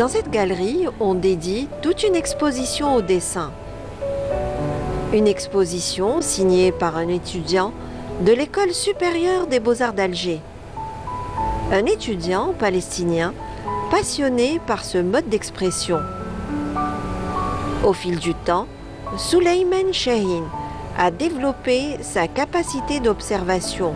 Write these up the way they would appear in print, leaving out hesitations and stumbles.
Dans cette galerie, on dédie toute une exposition au dessin. Une exposition signée par un étudiant de l'École supérieure des beaux-arts d'Alger. Un étudiant palestinien passionné par ce mode d'expression. Au fil du temps, Souleymane Chahine a développé sa capacité d'observation.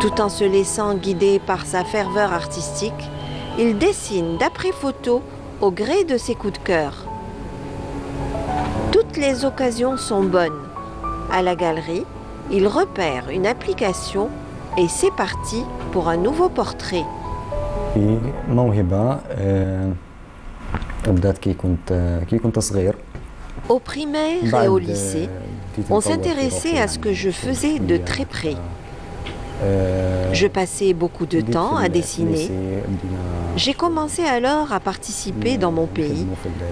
Tout en se laissant guider par sa ferveur artistique, il dessine d'après photo au gré de ses coups de cœur. Toutes les occasions sont bonnes. À la galerie, il repère une application et c'est parti pour un nouveau portrait. Au primaire et au lycée, on s'intéressait à ce que je faisais de très près. Je passais beaucoup de temps à dessiner. J'ai commencé alors à participer dans mon pays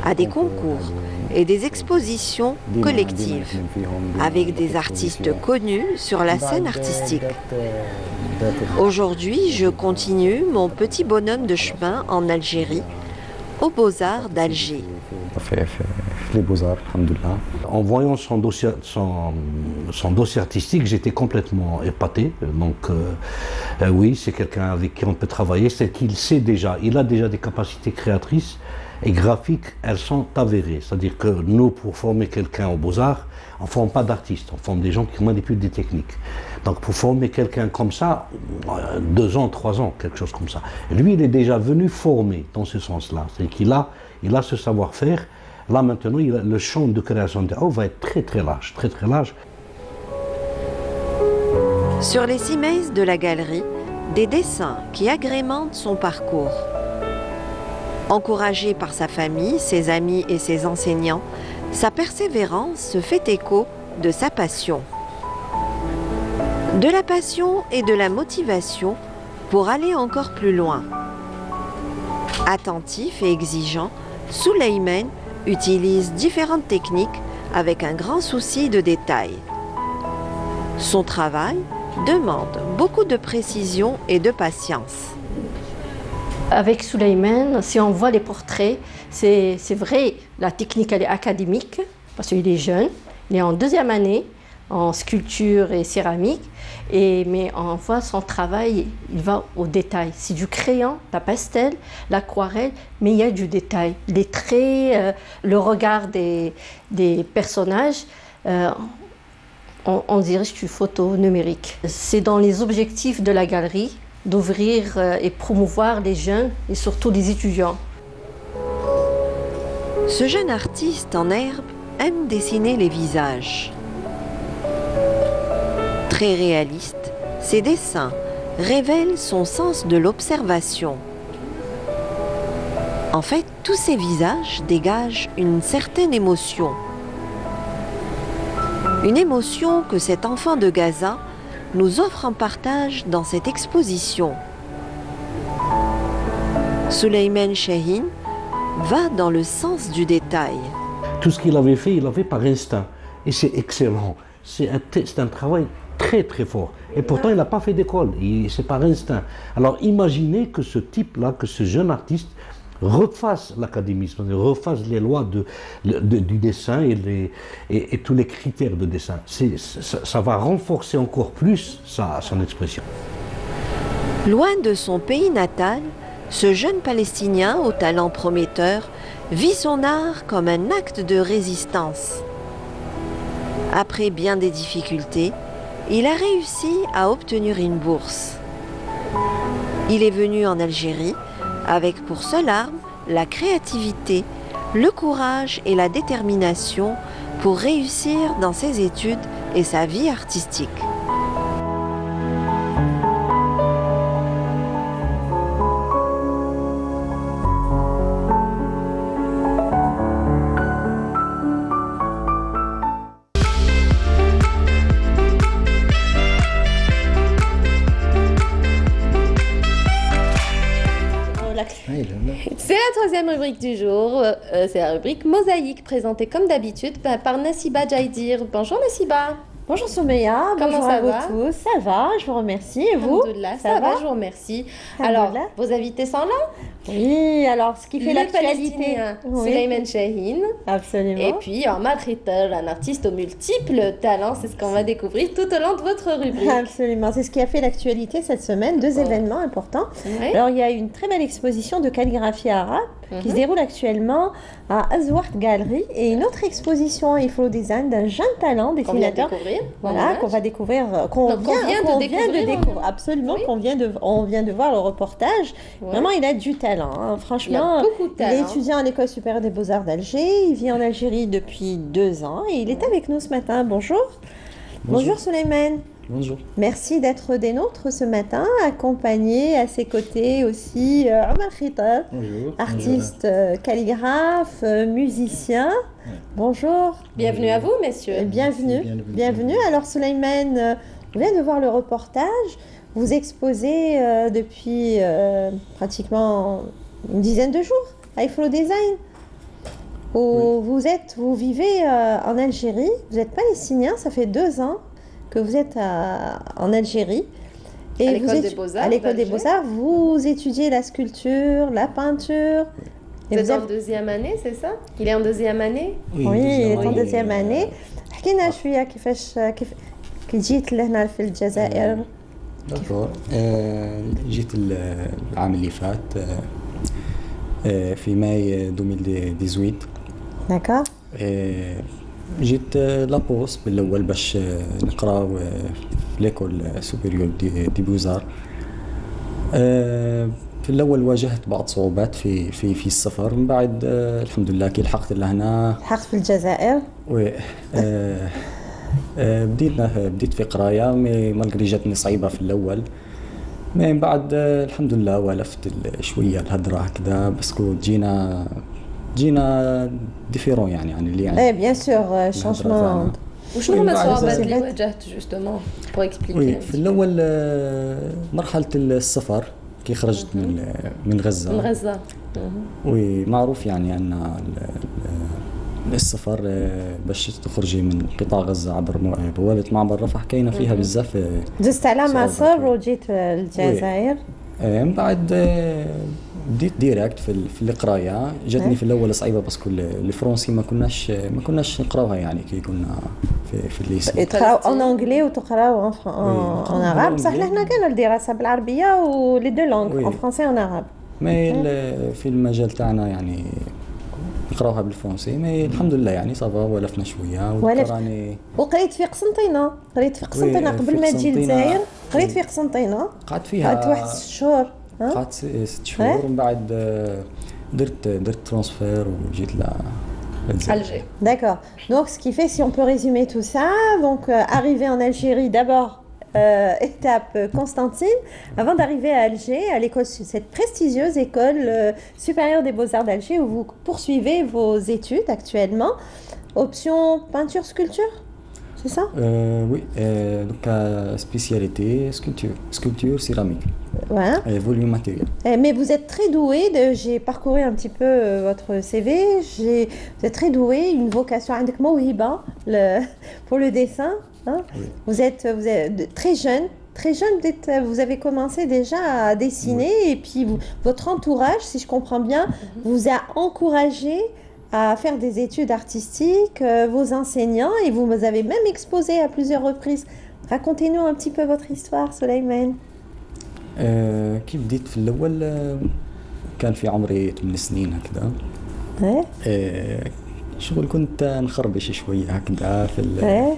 à des concours et des expositions collectives avec des artistes connus sur la scène artistique. Aujourd'hui, je continue mon petit bonhomme de chemin en Algérie, aux Beaux-Arts d'Alger. Les Beaux-Arts, alhamdoulilah. En voyant son dossier artistique, j'étais complètement épaté. Donc, oui, c'est quelqu'un avec qui on peut travailler, c'est qu'il sait déjà, il a déjà des capacités créatrices et graphiques, elles sont avérées. C'est-à-dire que nous, pour former quelqu'un aux Beaux-Arts, on ne forme pas d'artistes, on forme des gens qui manipulent des techniques. Donc, pour former quelqu'un comme ça, 2 ans, 3 ans, quelque chose comme ça. Lui, il est déjà venu former dans ce sens-là. C'est-à-dire qu'il a ce savoir-faire. Là, maintenant, le champ de création de va être très, très large, très, très large. Sur les 6 mètres de la galerie, des dessins qui agrémentent son parcours. Encouragé par sa famille, ses amis et ses enseignants, sa persévérance se fait écho de sa passion. De la passion et de la motivation pour aller encore plus loin. Attentif et exigeant, Souleymane utilise différentes techniques avec un grand souci de détail. Son travail demande beaucoup de précision et de patience. Avec Souleymane, si on voit les portraits, c'est vrai, la technique elle est académique, parce qu'il est jeune, il est en 2e année en sculpture et céramique, mais on voit son travail, il va au détail. C'est du crayon, la pastel, l'aquarelle, mais il y a du détail. Les traits, le regard des personnages, on dirait que c'est une photo numérique. C'est dans les objectifs de la galerie d'ouvrir et promouvoir les jeunes et surtout les étudiants. Ce jeune artiste en herbe aime dessiner les visages. Très réaliste, ses dessins révèlent son sens de l'observation. En fait, tous ces visages dégagent une certaine émotion. Une émotion que cet enfant de Gaza nous offre en partage dans cette exposition. Souleymane Chahine va dans le sens du détail. Tout ce qu'il avait fait, il l'a fait par instinct. Et c'est excellent. C'est un travail très très fort. Et pourtant, il n'a pas fait d'école. C'est par instinct. Alors imaginez que ce type-là, que ce jeune artiste, refasse l'académisme, refasse les lois du dessin et tous les critères de dessin. Ça va renforcer encore plus son expression. Loin de son pays natal, ce jeune Palestinien au talent prometteur vit son art comme un acte de résistance. Après bien des difficultés, il a réussi à obtenir une bourse. Il est venu en Algérie avec pour seule arme la créativité, le courage et la détermination pour réussir dans ses études et sa vie artistique. C'est la 3e rubrique du jour, c'est la rubrique Mosaïque, présentée comme d'habitude par Nassiba Jaïdir. Bonjour Nassiba. Bonjour Soumeya, Comment bonjour ça à vous va? tous. Ça va, je vous remercie. Et vous? Alhamdoulilah, ça va, je vous remercie. Alors, Alhamdoulilah. vos invités sont là? Oui, alors ce qui fait Le l'actualité. Palestinien Oui, Souleymane Chahine. absolument. Et puis Omar Khitar, un artiste aux multiples talents. C'est ce qu'on va découvrir tout au long de votre rubrique. Absolument, c'est ce qui a fait l'actualité cette semaine, deux événements importants. Ouais. Alors il y a une très belle exposition de calligraphie arabe qui se déroule actuellement à Azwart Gallery et une autre exposition à Iflo Design d'un jeune talent Qu'on vient de dessinateur. découvrir. Voilà, qu'on va découvrir, qu'on Donc, qu'on vient de découvrir. Absolument, Oui. on vient de voir le reportage. Ouais. Vraiment, il a du talent, hein. Il y Franchement. a beaucoup de Il est talent. étudiant à l'École supérieure des beaux-arts d'Alger. Il vit en Algérie depuis 2 ans et il est avec nous ce matin. Bonjour. Bonjour Souleymane. Bonjour. Merci d'être des nôtres ce matin, accompagné à ses côtés aussi Omar Khitar, Bonjour. artiste, calligraphe, musicien. Bonjour. Bienvenue à vous, messieurs. Bienvenue. Bienvenue. Alors Souleymane, on vient de voir le reportage. Vous exposez depuis pratiquement une dizaine de jours à Iflo Design. Vous vivez en Algérie, vous êtes palestinien, ça fait 2 ans que vous êtes en Algérie. À l'école des Beaux-Arts À l'école des d'Alger. Beaux-Arts, vous étudiez la sculpture, la peinture. Vous Et êtes vous en avez- deuxième année, c'est ça? Il est en deuxième année? Oui, il est en année. deuxième année. حكينا شوية كيفاش كي جيت لهنا في الجزائر. دكتور جيت العام اللي فات في ماي 2018 D'accord. جيت لابوس بالاول باش نقراو في ليكول سوبيريور دي بوزار. في الاول واجهت بعض صعوبات في السفر، من بعد الحمد لله كي لحقت لهنا لحقت في الجزائر. وي بديت في قرايه مي مالغري جاتني صعيبه في الاول، مي من بعد الحمد لله والفت شويه الهضره هكذا باسكو جينا ديفيرون يعني عن اللي Eh bien sûr, changement. وشنو هما بعد الصعوبات اللي الصعوبات. واجهت جوستومون بور وي اكسبليكي في الاول مرحله السفر كي خرجت من من غزه. غزة. وي معروف يعني ان السفر باش تخرجي من قطاع غزه عبر بوابه معبر رفح كاينه فيها بزاف دزت على صعوبات. مصر وجيت للجزائر. من بعد بديت ديريكت في القرايه. جاتني في الاول صعيبه باسكو الفرنسي ما كناش نقراوها يعني كي كنا في الليسي. تقراو اون انجلي وتقراو اون عرب. بصح بالانجلي. لهنا كان الدراسه بالعربيه ولي دو لونغ وي. اون فرونسي اون عرب. مي في المجال تاعنا يعني نقراوها بالفرنسي، مي الحمد لله يعني صافا ولفنا شويه ولفت. راني وقريت في قسنطينه، قريت في قسنطينه وي، قبل في ما تجي قسنطينة. للجزائر. قريت في قسنطينه قعدت فيها قعدت واحد 6 شهور. ها؟ قعدت 6 شهور ومن بعد درت ترانسفير وجيت للجزائر. Alger. D'accord. Donc, ce qui fait, si on peut résumer tout ça, donc arrivé en Algérie, d'abord étape Constantine, avant d'arriver à Alger, à l'école, cette prestigieuse école supérieure des beaux-arts d'Alger, où vous poursuivez vos études actuellement. Option peinture-sculpture, c'est ça? Oui, donc spécialité sculpture céramique, Ouais. volume matériel. Mais vous êtes très doué, j'ai parcouru un petit peu votre CV, vous êtes très doué, une vocation عندك موهبة pour le dessin. Hein? Oui. Vous êtes très jeune, vous avez commencé déjà à dessiner et puis votre entourage, si je comprends bien, vous a encouragé à faire des études artistiques, vos enseignants, et vous avez même exposé à plusieurs reprises. Racontez-nous un petit peu votre histoire, Souleymane. كي بديت في الأول كان في عمري 8 سنين هكذا. Ouais. شغل كنت نخربش شوية هكذا في Ouais.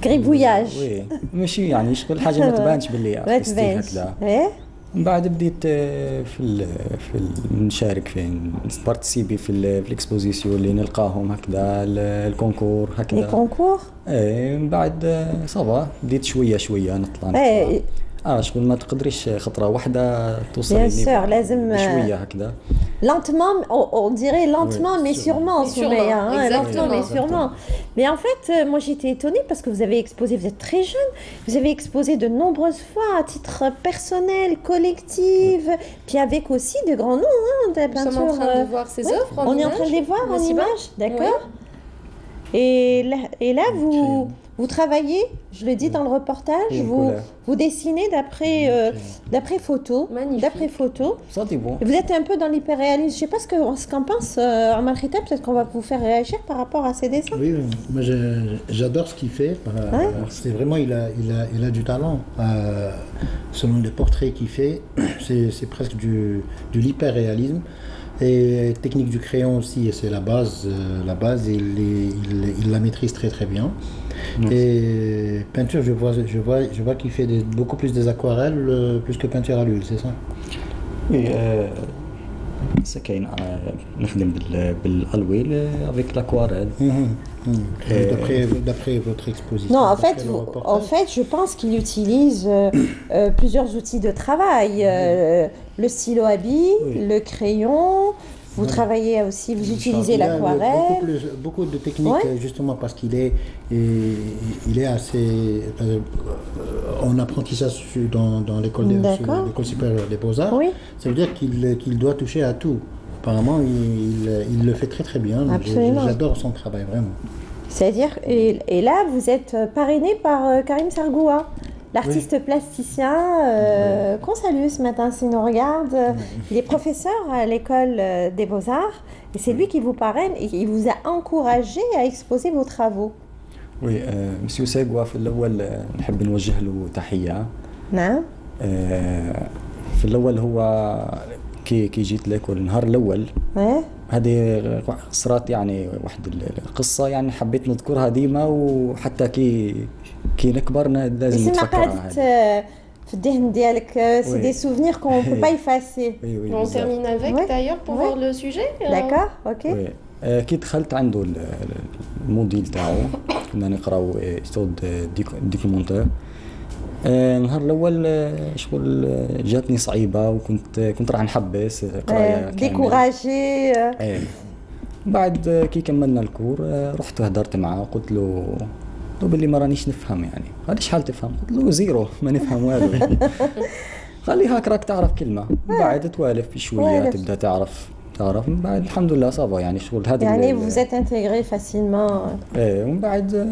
Gribouillage. وي ماشي يعني شغل حاجة ما تبانش باللي ما ارتستي تبانش. هكذا. Ouais. من بعد بديت نشارك في بارتيسيبي في الاكسبوزيسيون اللي نلقاهم هكذا الكونكور Les هكذا. concours. من بعد صافا بديت شويه نطلع Ouais. شغل ما تقدريش خطره واحده توصلي Bien sûr, لازم شويه هكذا. lentement, on dirait lentement, Oui, mais sûrement, Mais sûrement, Soumeya, hein, exactement. lentement, mais sûrement. Mais en fait, moi j'étais étonnée parce que vous avez exposé, vous êtes très jeune, vous avez exposé de nombreuses fois à titre personnel, collectif, puis avec aussi de grands noms, hein, de la Nous sommes en peinture. train de voir ces ouais, œuvres en on est en image. train de les voir en N'est-ce pas? image, d'accord. Et là, vous, vous travaillez, je le dis dans le reportage, Oui, vous, couleur. vous dessinez d'après photo. Magnifique. D'après photo. Ça, c'est bon. Vous êtes un peu dans l'hyperréalisme. Je ne sais pas ce qu'en pense Omar Khita, peut-être qu'on va vous faire réagir par rapport à ces dessins. Oui, moi j'adore ce qu'il fait. C'est vraiment, il a du talent. Selon les portraits qu'il fait, c'est presque de l'hyperréalisme. Et technique du crayon aussi, c'est la base. Il la maîtrise très très bien. Et peinture, je vois qu'il fait beaucoup plus des aquarelles plus que peinture à l'huile, c'est ça? Oui, ça كاين نخدم بالالويل avec l'aquarelle. D'après votre exposition. Non, en d'après fait, le reportage. je pense qu'il utilise plusieurs outils de travail. Le stylo à billes, Oui. le crayon. Vous travaillez aussi, vous utilisez Il a l'aquarelle. beaucoup de techniques, Ouais. justement parce qu'il est assez en apprentissage dans l'école supérieure des Beaux-Arts. Oui. Ça veut dire qu'il doit toucher à tout. Apparemment, il le fait très très bien. Absolument. J'adore son travail, vraiment. C'est-à-dire, et là, vous êtes parrainé par Karim Sargoua, l'artiste plasticien qu'on salue ce matin s'il nous regarde. Il est professeur à l'école des Beaux-Arts et c'est lui qui vous parraine et il vous a encouragé à exposer vos travaux. وي مسيو ساغوا في الاول نحب نوجه له تحيه. نعم. في الاول هو كي جيت ليكول النهار الاول Ouais. هذه صارت يعني واحد القصه يعني حبيت نذكرها ديما وحتى كي نكبر لازم C'est ma نتفكرها. في الذهن ديالك, c'est Oui. des souvenirs qu'on ne peut pas effacer. وي وي On بزاف. termine avec Ouais. d'ailleurs pour Ouais. voir le sujet. D'accord, ok. وي كي دخلت عنده الموديل تاعو كنا نقراو ستود ديكومونتور. النهار الاول شغل جاتني صعيبه كنت راح نحبس قرايه كامل. Découragé. ايه بعد كي كملنا الكور رحت وهدرت معاه قلت له باللي ما رانيش نفهم يعني. قال لي شحال تفهم؟ قلت له زيرو ما نفهم والو. قال لي هاك راك تعرف كلمه من بعد توالف في شويه توالف. تبدا تعرف من بعد الحمد لله صافا يعني شغل هذا يعني vous êtes intégré facilement. ايه ومن بعد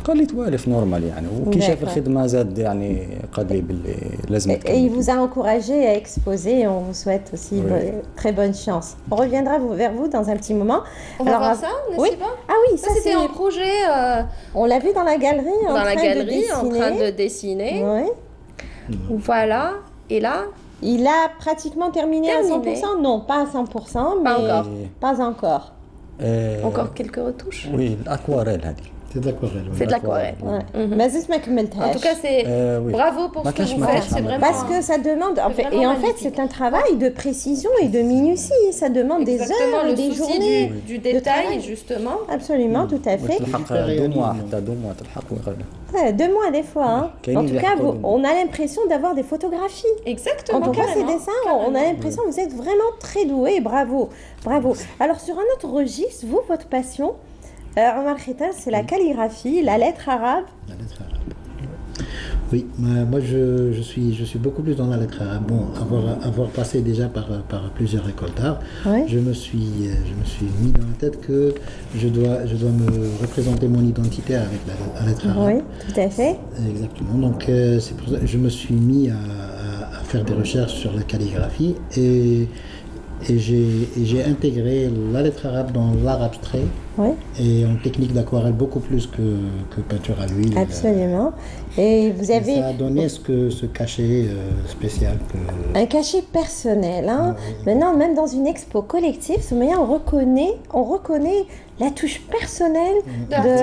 قال لي توالف نورمال يعني وكي شاف D'accord. الخدمه زاد يعني قال لي باللي لازم Et il تكمل. vous a encouragé à exposer et on vous souhaite aussi Oui. très bonne chance. On reviendra vers vous dans un petit moment. On va voir ça, n'est-ce oui. pas? Ah oui, Ça, ça c'était c'est... un projet On l'a vu dans la galerie en dans la train galerie de en dessiner. train de dessiner. Oui. Voilà. Et là, Il a pratiquement terminé Terminé. à 100%. Non, pas à 100%, mais encore. pas encore. encore quelques retouches. وي الاكواريل هذه. C'est de l'aquarelle. C'est de l'aquarelle. Ouais. Mais زدت ما En كملتهاش. tout cas, c'est oui. bravo pour Ma ce que cache, vous ma faites. cache, C'est ma vraiment. Parce que ça demande, en C'est fait, vraiment et en fait, magnifique. c'est un travail de précision et de minutie. Ça demande des Exactement heures et le des souci journées. du détail, travail. justement. Absolument, tout à fait. تلحق دو موا حتى دو موا تلحق ويقرا. Ouais, 2 mois des fois. Hein. Quel En tout cas, liberté. on a l'impression d'avoir des photographies. Exactement. Quand on voit ces carrément, dessins, on a carrément. l'impression que vous êtes vraiment très doué. Bravo, bravo. Alors, sur un autre registre, vous, votre passion, Omar Khita, c'est la calligraphie, la lettre arabe. La lettre arabe. Oui, moi je suis beaucoup plus dans la lettre arabe. Bon, avoir passé déjà par plusieurs écoles d'art, Oui. je me suis mis dans la tête que je dois me représenter mon identité avec la lettre arabe. Oui, tout à fait. Exactement. Donc c'est pour ça que je me suis mis à faire des recherches sur la calligraphie et j'ai intégré la lettre arabe dans l'art abstrait Oui, et en technique d'aquarelle beaucoup plus que peinture à l'huile. absolument. Et vous Et avez ça a donné ce cachet spécial que... un cachet personnel. Hein. Maintenant, même dans une expo collective, ce moyen, on reconnaît la touche personnelle de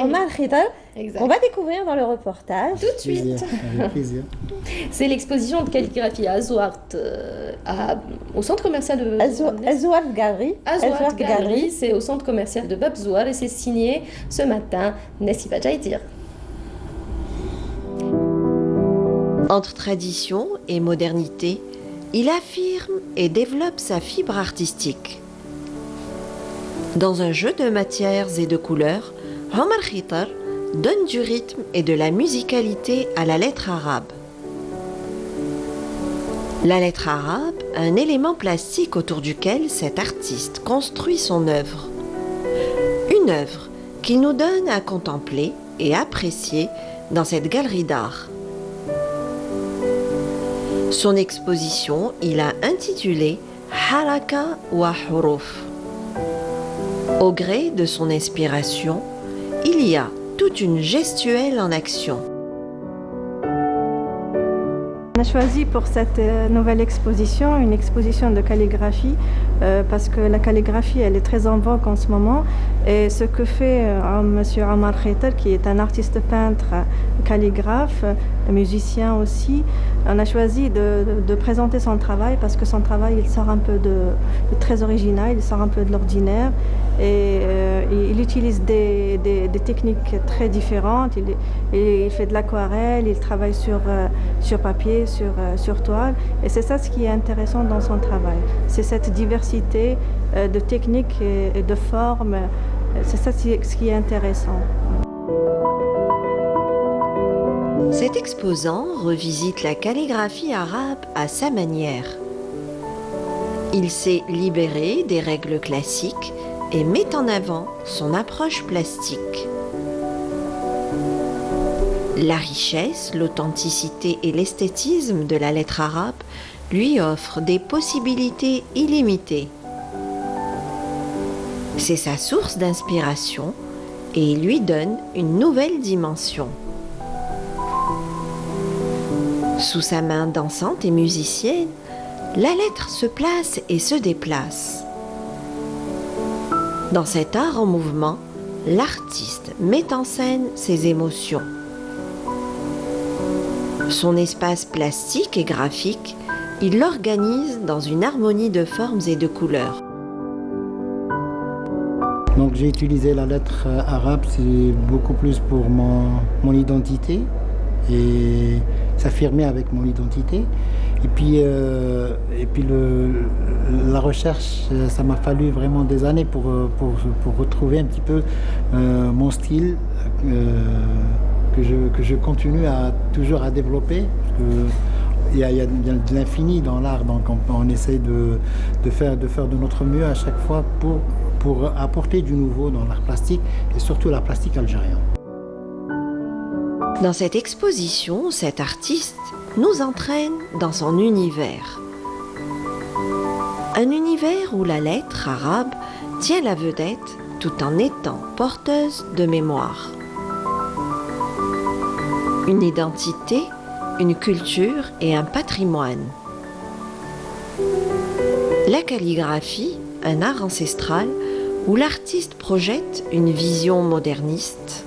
Omar Khita. Exact. On va découvrir dans le reportage. Tout de suite. Avec plaisir. C'est l'exposition de calligraphie à Azouart, au centre commercial de Azouar Gallery. Azouart Gallery, c'est au centre commercial de Babzouar et c'est signé ce matin Nessiba Jaïtir. Entre tradition et modernité, il affirme et développe sa fibre artistique. Dans un jeu de matières et de couleurs, Omar Khita donne du rythme et de la musicalité à la lettre arabe. La lettre arabe, un élément plastique autour duquel cet artiste construit son œuvre. Une œuvre qu'il nous donne à contempler et apprécier dans cette galerie d'art. Son exposition, il a intitulé Haraka wa Huruf. Au gré de son inspiration, il y a toute une gestuelle en action. On a choisi pour cette nouvelle exposition une exposition de calligraphie parce que la calligraphie elle est très en vogue en ce moment et ce que fait Monsieur Omar Khaiter qui est un artiste peintre, calligraphe, musicien aussi, on a choisi de présenter son travail parce que son travail il sort un peu de très original, il sort un peu de l'ordinaire et il utilise des techniques très différentes, il fait de l'aquarelle, il travaille sur papier, sur toile et c'est ça ce qui est intéressant dans son travail, c'est cette diversité de techniques et de formes, c'est ça ce qui est intéressant. Cet exposant revisite la calligraphie arabe à sa manière. Il s'est libéré des règles classiques et met en avant son approche plastique. La richesse, l'authenticité et l'esthétisme de la lettre arabe lui offrent des possibilités illimitées. C'est sa source d'inspiration et il lui donne une nouvelle dimension. Sous sa main dansante et musicienne, la lettre se place et se déplace. Dans cet art en mouvement, l'artiste met en scène ses émotions. Son espace plastique et graphique, il l'organise dans une harmonie de formes et de couleurs. Donc j'ai utilisé la lettre arabe, c'est beaucoup plus pour mon identité et s'affirmer avec mon identité. Et puis la recherche, ça m'a fallu vraiment des années pour retrouver un petit peu mon style que je continue toujours à développer. Il y a de l'infini dans l'art, donc on essaie de faire de notre mieux à chaque fois pour apporter du nouveau dans l'art plastique et surtout l'art plastique algérien. Dans cette exposition, cet artiste nous entraîne dans son univers. Un univers où la lettre arabe tient la vedette tout en étant porteuse de mémoire. Une identité, une culture et un patrimoine. La calligraphie, un art ancestral où l'artiste projette une vision moderniste.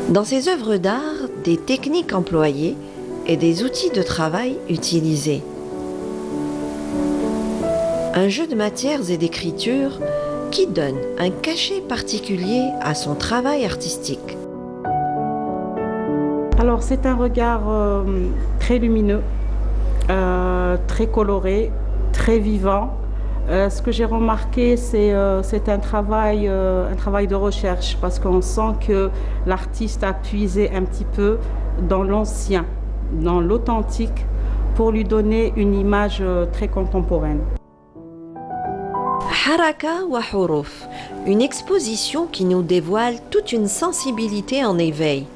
Dans ses œuvres d'art, des techniques employées et des outils de travail utilisés. Un jeu de matières et d'écriture qui donne un cachet particulier à son travail artistique. Alors c'est un regard très lumineux, très coloré, très vivant. Ce que j'ai remarqué, c'est un travail de recherche parce qu'on sent que l'artiste a puisé un petit peu dans l'ancien, dans l'authentique, pour lui donner une image très contemporaine. Haraka wa Huruf, une exposition qui nous dévoile toute une sensibilité en éveil.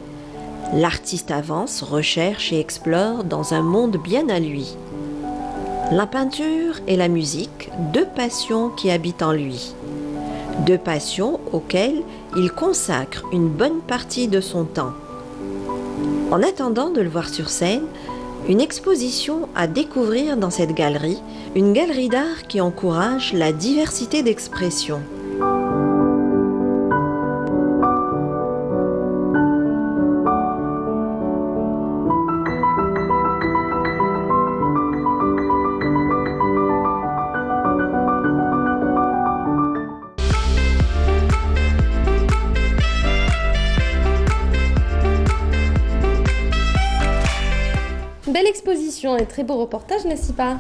L'artiste avance, recherche et explore dans un monde bien à lui. La peinture et la musique, deux passions qui habitent en lui. Deux passions auxquelles il consacre une bonne partie de son temps. En attendant de le voir sur scène, une exposition à découvrir dans cette galerie, une galerie d'art qui encourage la diversité d'expression. Belle exposition et très beau reportage, n'est-ce pas?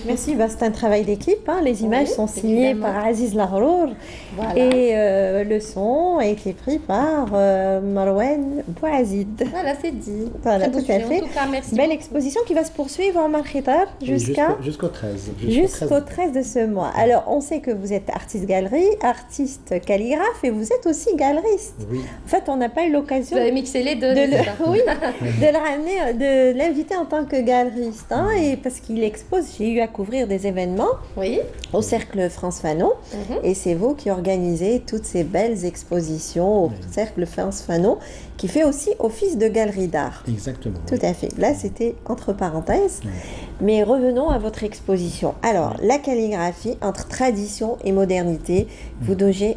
Merci, c'est un travail d'équipe. Les images sont signées par Aziz Lahrour et le son a été pris par Marwan Bouazid. Voilà, c'est dit. Voilà, tout à fait. En tout cas, merci. Belle exposition qui va se poursuivre en Markhitar jusqu'au 13. Jusqu'au 13 de ce mois. Alors, on sait que vous êtes artiste galerie, artiste calligraphe et vous êtes aussi galeriste. Oui. En fait, on n'a pas eu l'occasion Vous avez mixé les deux. de l'inviter en tant que galeriste. Et parce qu'il expose, j'ai eu à couvrir des événements au Cercle France Fanon. Et c'est vous qui organisez toutes ces belles expositions au Cercle France Fanon, qui fait aussi office de galerie d'art. Exactement. Tout à fait. Là, c'était entre parenthèses. Mais revenons à votre exposition. Alors, la calligraphie, entre tradition et modernité, vous donnez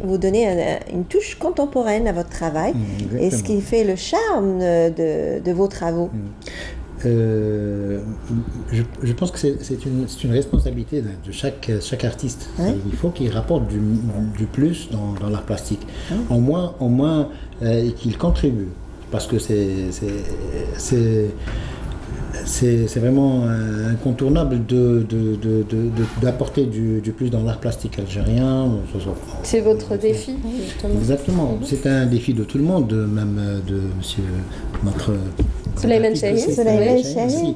une touche contemporaine à votre travail. Et ce qui fait le charme de vos travaux. Je pense que c'est une responsabilité de chaque artiste. Il faut qu'il rapporte du plus dans l'art plastique. Au moins qu'il contribue. Parce que c'est vraiment incontournable d'apporter du plus dans l'art plastique algérien. C'est votre défi, justement. Exactement. C'est un défi de tout le monde, même de monsieur notre Souleymane Chahine.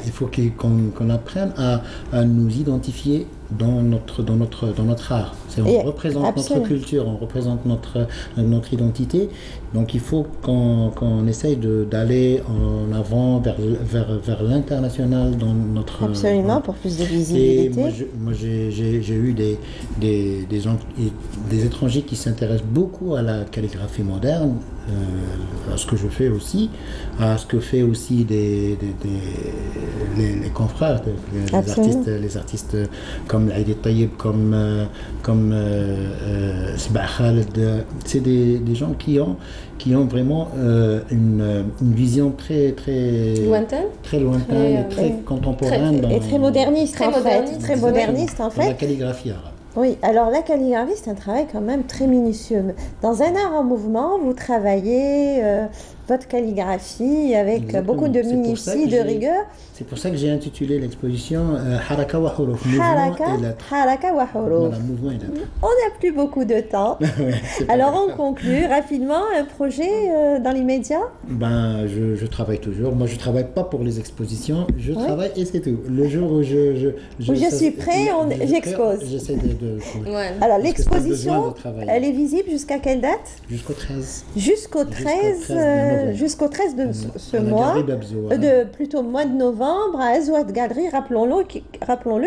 Il faut qu'on apprenne à nous identifier dans notre art. On représente notre culture, on représente notre identité. Donc il faut qu'on essaye d'aller en avant vers l'international dans notre... Absolument, pour plus de visibilité. Et moi j'ai eu des gens, des étrangers qui s'intéressent beaucoup à la calligraphie moderne, à ce que je fais aussi, à ce que fait aussi les confrères, les artistes comme Aïd Taïeb, comme Sibah Khaled. C'est des gens qui ont vraiment une vision très lointaine et très contemporaine. Et très moderniste, très moderniste en fait. Dans la calligraphie arabe. Oui, alors la calligraphie, c'est un travail quand même très minutieux. Dans un art en mouvement, vous travaillez votre calligraphie avec beaucoup de minutie, de rigueur. C'est pour ça que j'ai intitulé l'exposition Haraka wa Huruf. Haraka wa Huruf. Mouvement et lettres. On n'a plus beaucoup de temps. Alors on conclut rapidement un projet dans l'immédiat. Je travaille toujours. Moi, je ne travaille pas pour les expositions. Je travaille et c'est tout. Le jour où je suis prêt, j'expose. J'essaie de Alors l'exposition, elle est visible jusqu'à quelle date? Jusqu'au 13. Jusqu'au 13 de ce mois, plutôt mois de novembre, à Azouad Galerie, rappelons-le,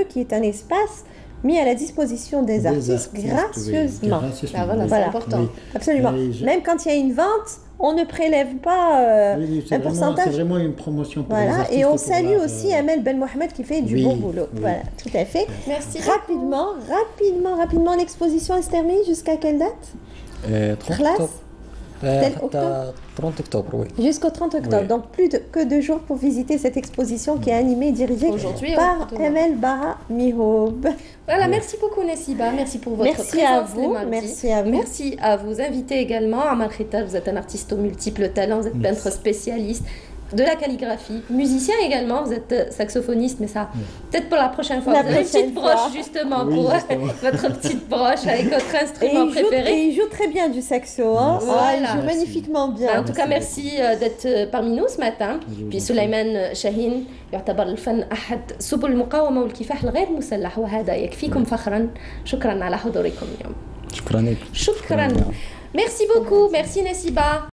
qui est un espace mis à la disposition des artistes gracieusement. Voilà, c'est important. Oui. Absolument. Même quand il y a une vente, on ne prélève pas un pourcentage. C'est vraiment une promotion pour les artistes. Et on salue aussi Amel Ben Mohamed qui fait du bon boulot. Voilà, tout à fait. Merci. Rapidement, l'exposition elle se termine jusqu'à quelle date? 30 octobre, oui. Jusqu'au 30 octobre, donc plus que 2 jours pour visiter cette exposition qui est animée et dirigée par Amel Bara Mihoub. Voilà, merci beaucoup Nessiba, merci pour votre présence les mardis. Merci à vous. Merci à vos invités également. Amar Khitar, vous êtes un artiste aux multiples talents, vous êtes peintre spécialiste de la calligraphie, musicien également, vous êtes saxophoniste, mais ça, peut-être pour la prochaine fois. Vous avez une petite broche justement pour votre petite broche avec votre instrument préféré. Et il joue très bien du saxo, hein. Il joue magnifiquement bien. En tout cas, merci d'être parmi nous ce matin. Puis Souleymane Chahine يعتبر الفن أحد سبل المقاومة والكفاح الغير مسلح وهذا يكفيكم فخرا. شكرا على حضوركم اليوم. شكرا. Merci beaucoup, merci Nessiba.